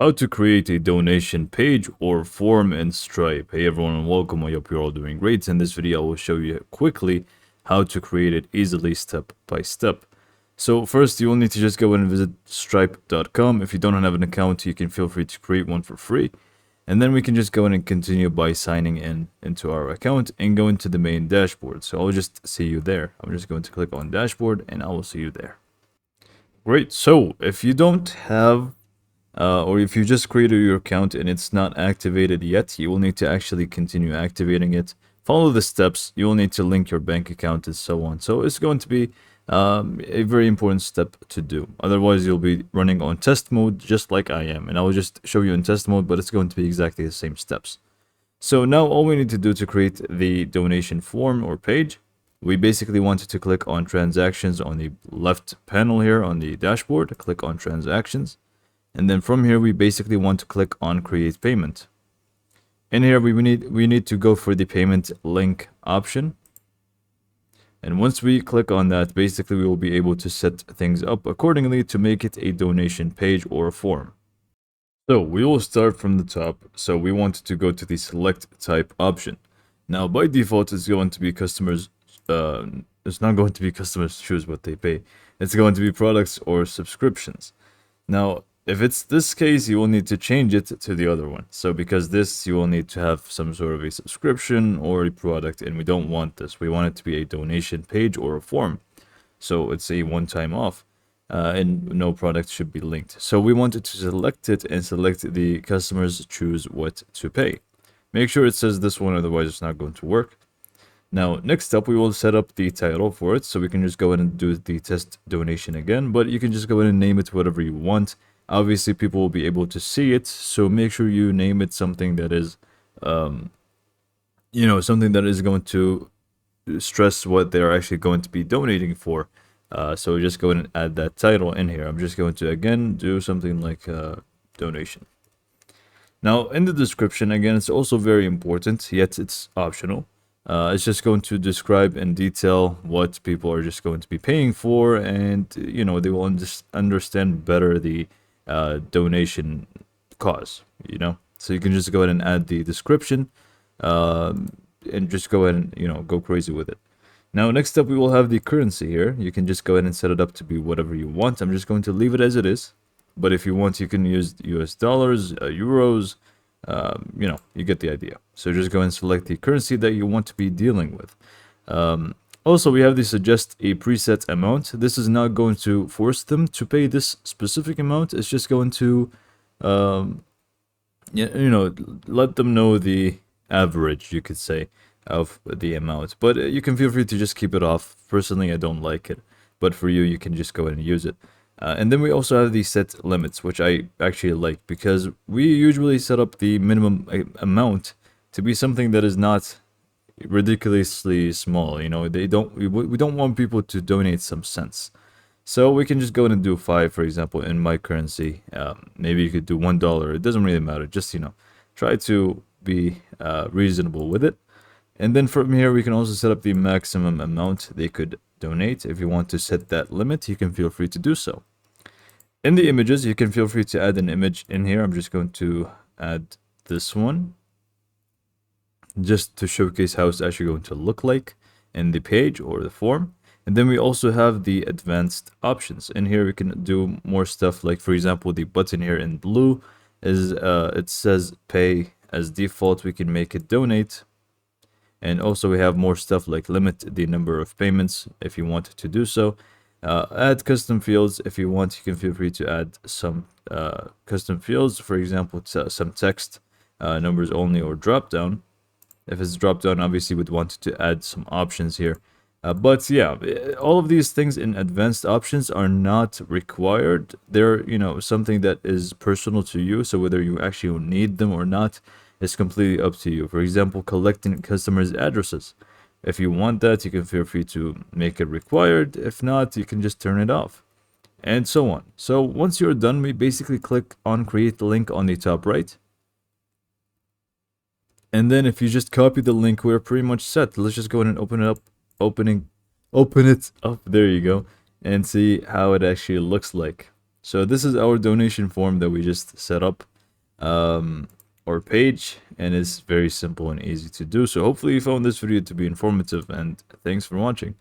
How to create a donation page or form in Stripe. Hey everyone and welcome, I hope you're all doing great. In this video I will show you quickly how to create it easily step by step. So first you will need to just go and visit stripe.com. If you don't have an account you can feel free to create one for free. And then we can just go in and continue by signing in into our account and go into the main dashboard. So I'll just see you there. I'm just going to click on dashboard and I will see you there. Great, so if you don't have or if you just created your account and it's not activated yet, you will need to actually continue activating it. Follow the steps. You will need to link your bank account and so on. So it's going to be a very important step to do. Otherwise, you'll be running on test mode just like I am. And I will just show you in test mode, but it's going to be exactly the same steps. So now all we need to do to create the donation form or page, we basically wanted to click on transactions on the left panel here on the dashboard. Click on transactions. And then from here, we basically want to click on create payment. In here, we need to go for the payment link option. And once we click on that, basically we will be able to set things up accordingly to make it a donation page or a form. So we will start from the top. So we want to go to the select type option. Now by default, it's going to be customers. It's not going to be customers choose what they pay. It's going to be products or subscriptions. Now, if it's this case, you will need to change it to the other one. So because this, you will need to have some sort of a subscription or a product, and we don't want this. We want it to be a donation page or a form. So it's a one-time off, and no product should be linked. So we wanted to select it and select the customers choose what to pay. Make sure it says this one, otherwise it's not going to work. Now, next up, we will set up the title for it. So we can just go ahead and do the test donation again, but you can just go ahead and name it whatever you want. Obviously, people will be able to see it, so make sure you name it something that is, something that is going to stress what they're actually going to be donating for. So just go ahead and add that title in here. I'm just going to, again, do something like donation. Now, in the description, again, it's also very important, yet it's optional. It's just going to describe in detail what people are just going to be paying for, and, they will understand better the donation cause, so you can just go ahead and add the description and just go ahead and go crazy with it. Now next up we will have the currency here. You can just go ahead and set it up to be whatever you want. I'm just going to leave it as it is, but if you want you can use US dollars, euros, you get the idea. So just go and select the currency that you want to be dealing with. Also, we have the suggest a preset amount. This is not going to force them to pay this specific amount. It's just going to, let them know the average, you could say, of the amount. But you can feel free to just keep it off. Personally, I don't like it. But for you, you can just go ahead and use it. And then we also have the set limits, which I actually like because we usually set up the minimum amount to be something that is not ridiculously small. We don't want people to donate some cents, so we can just go in and do 5, for example, in my currency. Maybe you could do $1. It doesn't really matter. Just try to be reasonable with it. And then from here we can also set up the maximum amount they could donate. If you want to set that limit, you can feel free to do so. In the images, you can feel free to add an image in here. I'm just going to add this one, just to showcase how it's actually going to look like in the page or the form. And then we also have the advanced options. In here we can do more stuff, like for example the button here in blue is it says pay. As default we can make it donate. And also we have more stuff like limit the number of payments if you want to do so. Add custom fields. If you want, you can feel free to add some custom fields, for example some text, numbers only, or drop down. If it's drop down, obviously we'd want to add some options here. But yeah, all of these things in advanced options are not required. They're, something that is personal to you. So whether you actually need them or not is completely up to you. For example, collecting customers' addresses. If you want that, you can feel free to make it required. If not, you can just turn it off. And so on. So once you're done, we basically click on create link on the top right. And then if you just copy the link, we're pretty much set. Let's just go ahead and open it up. Open it up. There you go. And see how it actually looks like. So this is our donation form that we just set up. our page, and it's very simple and easy to do. So hopefully you found this video to be informative, and thanks for watching.